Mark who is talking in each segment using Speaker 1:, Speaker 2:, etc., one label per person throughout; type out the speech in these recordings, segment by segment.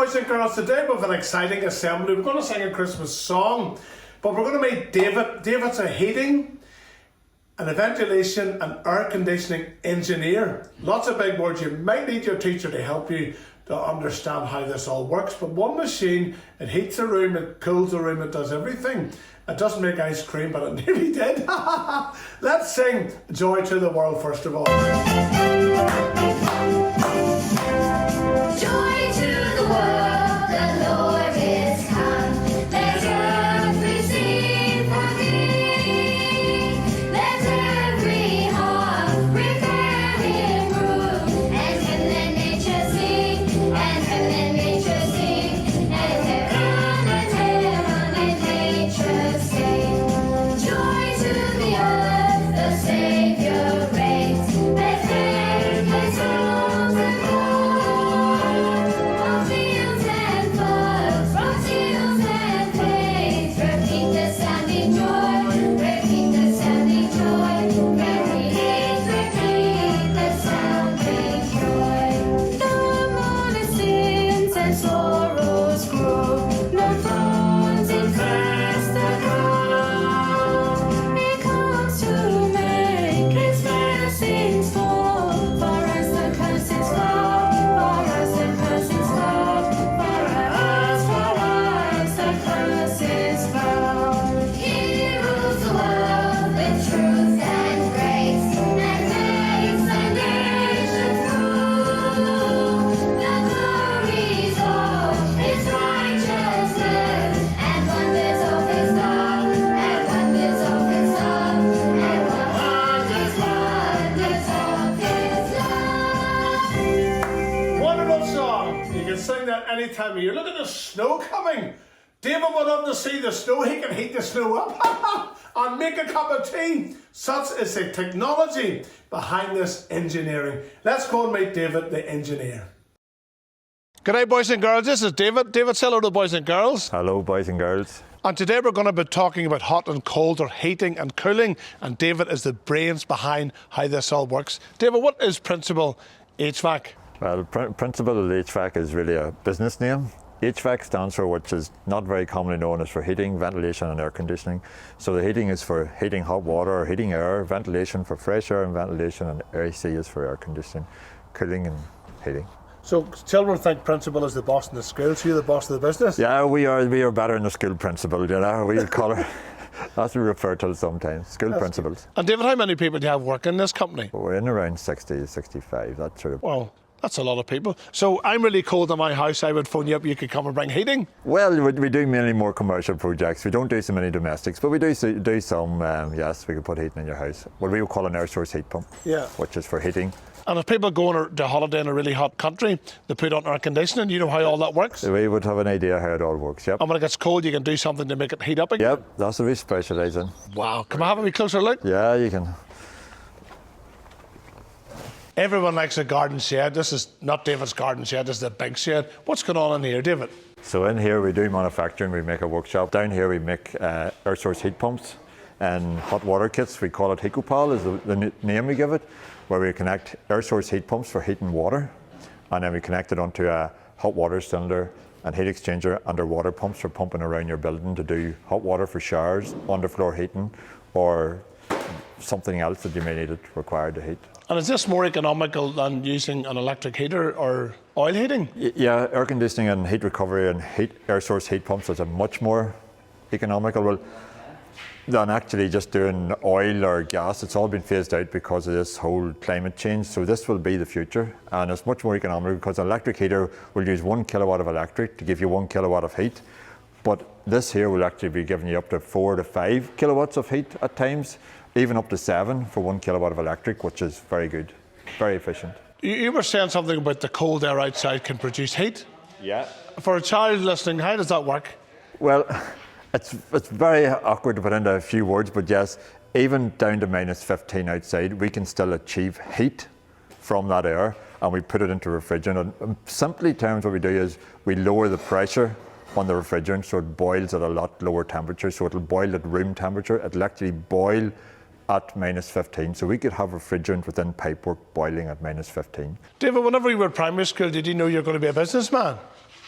Speaker 1: boys and girls, today we have an exciting assembly. We're going to sing a Christmas song, but we're going to meet David. David's a heating and a ventilation and air conditioning engineer. Lots of big words. You might need your teacher to help you to understand how this all works, but one machine, it heats the room, it cools the room, it does everything. It doesn't make ice cream, but it nearly did. Let's sing Joy to the World first of all.
Speaker 2: Joy to the world, the Lord is come. Let earth receive for thee. Let every heart prepare him room. And heaven and nature sing, and heaven and nature sing, and heaven and nature sing. Joy to the earth, the Savior reigns. Let faith, let souls and from fields and floods, from fields and plains, repeat the sounding joy, repeat the sounding joy, repeat the sounding joy. The morning sins and sorrows grow, no thorns infest the ground. He comes to make his blessings fall, for us the curse is gone, for us the curse is gone, for us the curse is gone. He rules the world with truth and grace, and makes the nations rule. The glories of his righteousness, and wonders of his love, and wonders of his love, and wonders of his love.
Speaker 1: Wonderful song. You can sing that any time of year. Look at the snow coming. David would love to see the snow. He can heat the snow up and make a cup of tea. Such is the technology behind this engineering. Let's go and meet David, the engineer. Good day, boys and girls. This is David. David, say hello to the boys and girls.
Speaker 3: Hello, boys and girls.
Speaker 1: And today we're going to be talking about hot and cold, or heating and cooling. And David is the brains behind how this all works. David, what is Principal HVAC?
Speaker 3: Well, Principal HVAC is really a business name. HVAC stands for, which is not very commonly known, as for heating, ventilation and air conditioning. So the heating is for heating hot water or heating air, ventilation for fresh air and ventilation, and AC is for air conditioning, cooling and heating.
Speaker 1: So children think Principal is the boss in the school, so you're the boss of the business?
Speaker 3: Yeah, we are better in the school principal, you know. We call it, that's what we refer to it sometimes, school principals.
Speaker 1: And David, how many people do you have working in this company?
Speaker 3: We're in around 60, 65, that sort of.
Speaker 1: Well, that's a lot of people. So I'm really cold in my house. I would phone you up. You could come and bring heating.
Speaker 3: Well, we do mainly more commercial projects. We don't do so many domestics, but we do some, yes, we could put heating in your house. What we would call an air source heat pump,
Speaker 1: Yeah.
Speaker 3: which is for heating.
Speaker 1: And if people go on a holiday in a really hot country, they put on air conditioning. You know how all that works?
Speaker 3: We would have an idea how it all works, yep.
Speaker 1: And when it gets cold, you can do something to make it heat up again.
Speaker 3: Yep, that's what we specialise in.
Speaker 1: Wow. Can I have a wee closer look?
Speaker 3: Yeah, you can.
Speaker 1: Everyone likes a garden shed. This is not David's garden shed. This is a big shed. What's going on in here, David?
Speaker 3: So in here we do manufacturing, we make a workshop. Down here we make air source heat pumps and hot water kits. We call it Hecopal is the name we give it, where we connect air source heat pumps for heating water, and then we connect it onto a hot water cylinder and heat exchanger under water pumps for pumping around your building to do hot water for showers, underfloor heating, or something else that you may need it required to heat.
Speaker 1: And is this more economical than using an electric heater or oil heating?
Speaker 3: Yeah, air conditioning and heat recovery and air source heat pumps is a much more economical than actually just doing oil or gas. It's all been phased out because of this whole climate change. So this will be the future, and it's much more economical because an electric heater will use 1 kilowatt of electric to give you 1 kilowatt of heat. But this here will actually be giving you up to 4 to 5 kilowatts of heat at times, even up to 7 for 1 kilowatt of electric, which is very good, very efficient.
Speaker 1: You were saying something about the cold air outside can produce heat.
Speaker 3: Yeah.
Speaker 1: For a child listening, how does that work?
Speaker 3: Well, it's very awkward to put into a few words, but yes, even down to minus 15 outside, we can still achieve heat from that air, and we put it into refrigerant. And simply terms, what we do is we lower the pressure on the refrigerant so it boils at a lot lower temperature. So it'll boil at room temperature. It'll actually boil at minus 15. So we could have refrigerant within pipework boiling at minus 15.
Speaker 1: David, whenever you were at primary school, did you know you were going to be a businessman?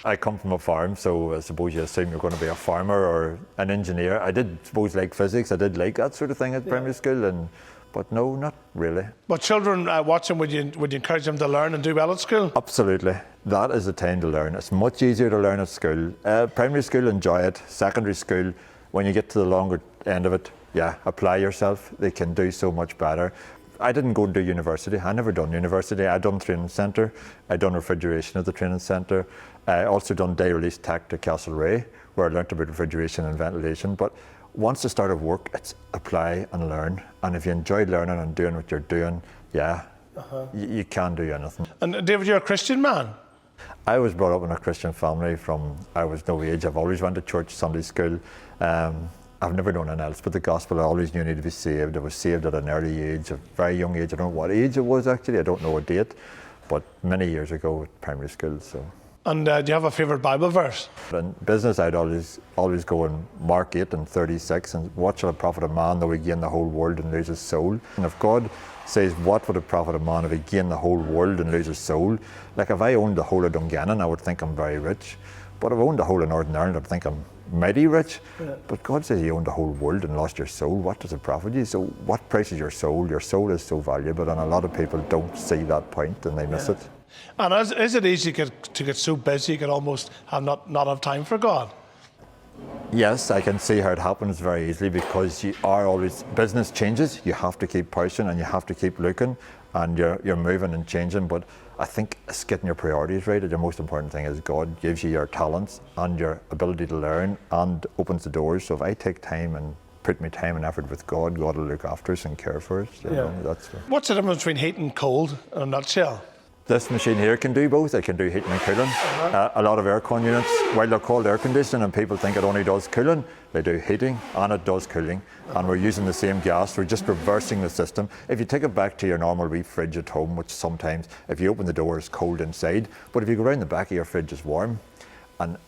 Speaker 3: I come from a farm, so I suppose you assume you're going to be a farmer or an engineer. I did suppose like physics, I did like that sort of thing at primary school, but no, not really.
Speaker 1: But children watching, would you encourage them to learn and do well at school?
Speaker 3: Absolutely. That is the time to learn. It's much easier to learn at school. Primary school, enjoy it. Secondary school, when you get to the longer end of it, yeah, apply yourself. They can do so much better. I didn't go and do university. I never done university. I done training centre. I done refrigeration at the training centre. I also done day release tech to Castlereagh, where I learnt about refrigeration and ventilation. But once the start of work, it's apply and learn. And if you enjoy learning and doing what you're doing, yeah, you can do anything.
Speaker 1: And David, you're a Christian man.
Speaker 3: I was brought up in a Christian family from I was no age. I've always went to church, Sunday school. I've never known anything else but the gospel. I always knew I needed to be saved. I was saved at an early age, a very young age. I don't know what age it was actually. I don't know a date, but many years ago at primary school. So.
Speaker 1: And do you have a favourite Bible verse?
Speaker 3: In business, I'd always go in Mark 8 and 36, and what shall it profit a man though he gain the whole world and lose his soul? And if God says, what would it profit a man if he gain the whole world and lose his soul? Like if I owned the whole of Dungannon, I would think I'm very rich. But if I owned the whole of Northern Ireland, I'd think I'm mighty rich. Yeah. But God says you owned the whole world and lost your soul. What does it profit you? So what price is your soul? Your soul is so valuable, and a lot of people don't see that point and they miss it.
Speaker 1: And is it easy to get so busy you could almost not have time for God?
Speaker 3: Yes, I can see how it happens very easily, because you are always, business changes, you have to keep pushing and you have to keep looking, and you're moving and changing. But I think it's getting your priorities right. The most important thing is God gives you your talents and your ability to learn and opens the doors. So if I take time and put my time and effort with God, God will look after us and care for us. You know,
Speaker 1: What's the difference between heat and cold in a nutshell?
Speaker 3: This machine here can do both. It can do heating and cooling. A lot of aircon units, while they're called air conditioning and people think it only does cooling, they do heating and it does cooling. And we're using the same gas, we're just reversing the system. If you take it back to your normal wee fridge at home, which sometimes if you open the door it's cold inside, but if you go around the back of your fridge it's warm. And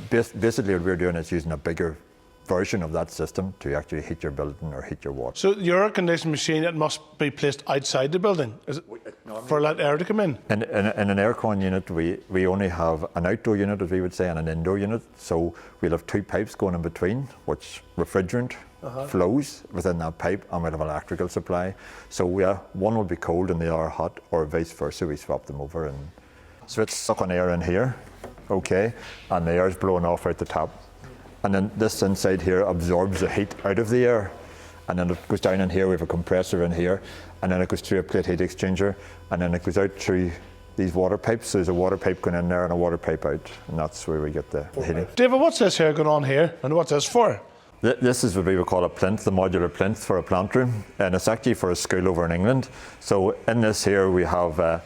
Speaker 3: basically what we're doing is using a bigger version of that system to actually heat your building or heat your water.
Speaker 1: So your air conditioning machine, it must be placed outside the building, is it, for let air to come in?
Speaker 3: In an aircon unit, we only have an outdoor unit, as we would say, and an indoor unit. So we'll have two pipes going in between, which refrigerant flows within that pipe, and we'll have an electrical supply. So one will be cold and the other hot, or vice versa. We swap them over, and so it's sucking air in here, okay, and the air is blowing off out the top. And then this inside here absorbs the heat out of the air. And then it goes down in here, we have a compressor in here, and then it goes through a plate heat exchanger, and then it goes out through these water pipes. So there's a water pipe going in there and a water pipe out, and that's where we get the heating.
Speaker 1: David, what's this here going on here, and what's this for?
Speaker 3: This is what we would call a plinth, the modular plinth for a plant room, and it's actually for a school over in England. So in this here we have a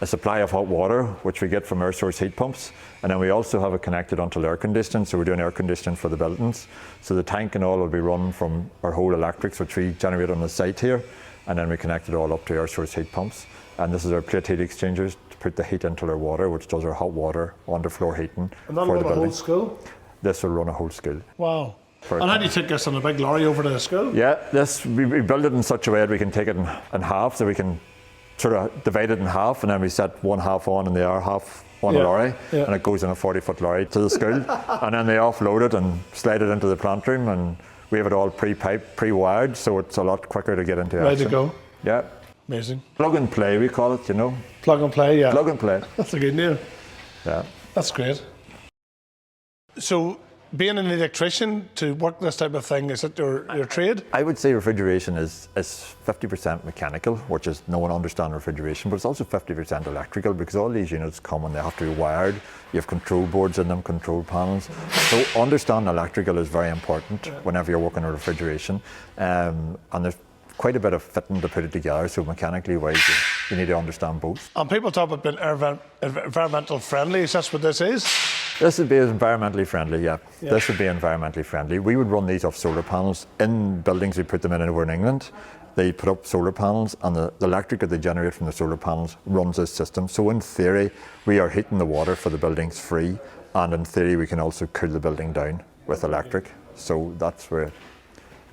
Speaker 3: supply of hot water, which we get from air source heat pumps. And then we also have it connected onto air conditioning, so we're doing air conditioning for the buildings. So the tank and all will be run from our whole electrics, which we generate on the site here, and then we connect it all up to air source heat pumps. And this is our plate heat exchangers to put the heat into our water, which does our hot water underfloor heating
Speaker 1: and that'll
Speaker 3: for the
Speaker 1: run
Speaker 3: building.
Speaker 1: A whole school?
Speaker 3: This will run a whole school.
Speaker 1: Wow. And how do you take this on a big lorry over to the school?
Speaker 3: Yeah, we build it in such a way that we can take it in half, so we can sort of divide it in half, and then we set one half on and the other half on a lorry, and it goes in a 40-foot lorry to the school, and then they offload it and slide it into the plant room, and we have it all pre-piped, pre-wired, so it's a lot quicker to get into action.
Speaker 1: Ready to go.
Speaker 3: Yeah.
Speaker 1: Amazing.
Speaker 3: Plug and play, we call it, you know.
Speaker 1: Plug and play, yeah.
Speaker 3: Plug and play.
Speaker 1: That's a good name.
Speaker 3: Yeah.
Speaker 1: That's great. So, being an electrician to work this type of thing, is it your trade?
Speaker 3: I would say refrigeration is 50% mechanical, which is no one understands refrigeration, but it's also 50% electrical, because all these units come and they have to be wired. You have control boards in them, control panels. So understanding electrical is very important whenever you're working on refrigeration. And there's quite a bit of fitting to put it together, so mechanically wise you need to understand both.
Speaker 1: And people talk about being environmental friendly, is that what this is?
Speaker 3: This would be environmentally friendly, yeah. This would be environmentally friendly. We would run these off solar panels. In buildings we put them in over in England. They put up solar panels, and the electric that they generate from the solar panels runs this system. So in theory, we are heating the water for the buildings free, and in theory we can also cool the building down with electric. So that's where it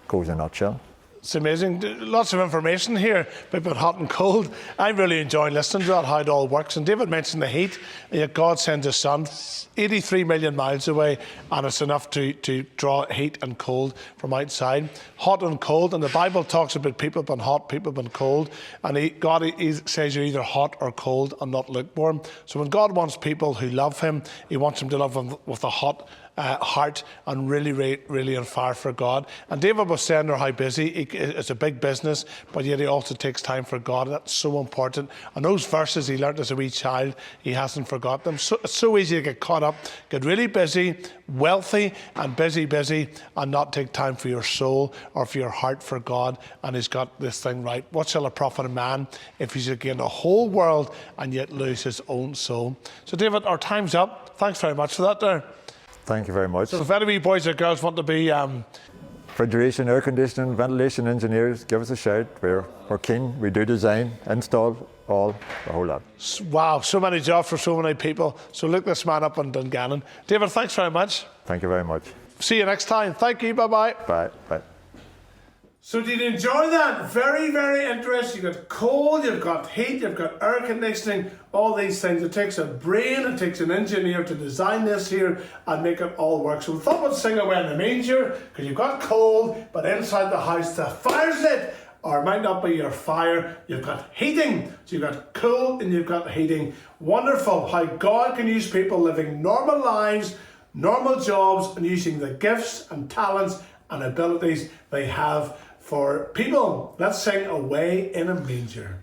Speaker 3: goes in a nutshell.
Speaker 1: It's amazing. Lots of information here about hot and cold. I'm really enjoying listening to that, how it all works. And David mentioned the heat. Yet God sends his son 83 million miles away, and it's enough to draw heat and cold from outside. Hot and cold. And the Bible talks about people being hot, people being cold. And God says you're either hot or cold and not lukewarm. So when God wants people who love him, he wants them to love him with a hot heart and really on fire for God. And David was saying there how busy it's a big business, but yet he also takes time for God. That's so important. And those verses he learnt as a wee child, he hasn't forgot them. So it's so easy to get caught up, get really busy, wealthy and busy, and not take time for your soul or for your heart for God. And he's got this thing right. What shall it profit a man if he's gain the whole world and yet lose his own soul? So David, our time's up. Thanks very much for that there.
Speaker 3: Thank you very much.
Speaker 1: So if any wee boys or girls want to be
Speaker 3: Refrigeration, air conditioning, ventilation engineers, give us a shout. We're keen. We do design, install, the whole lot.
Speaker 1: wow, so many jobs for so many people. So look this man up in Dungannon. David, thanks very much.
Speaker 3: Thank you very much.
Speaker 1: See you next time. Thank you. Bye-bye.
Speaker 3: Bye. Bye.
Speaker 1: So did you enjoy that? Very, very interesting. You've got cold, you've got heat, you've got air conditioning, all these things. It takes a brain, it takes an engineer to design this here and make it all work. So we thought we'd sing away in the manger, because you've got cold, but inside the house the fire's lit. Or it might not be your fire, you've got heating. So you've got cool and you've got heating. Wonderful how God can use people living normal lives, normal jobs, and using the gifts and talents and abilities they have for people. Let's sing Away in a Manger.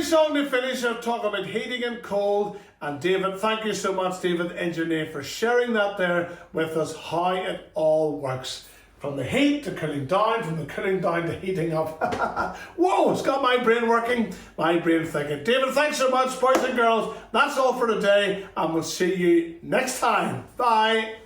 Speaker 1: Song to finish our talk about heating and cold. And David, thank you so much, David, engineer, for sharing that there with us, how it all works. From the heat to cooling down, from the cooling down to heating up. Whoa, it's got my brain working, my brain thinking. David, thanks so much, boys and girls. That's all for today, and we'll see you next time. Bye.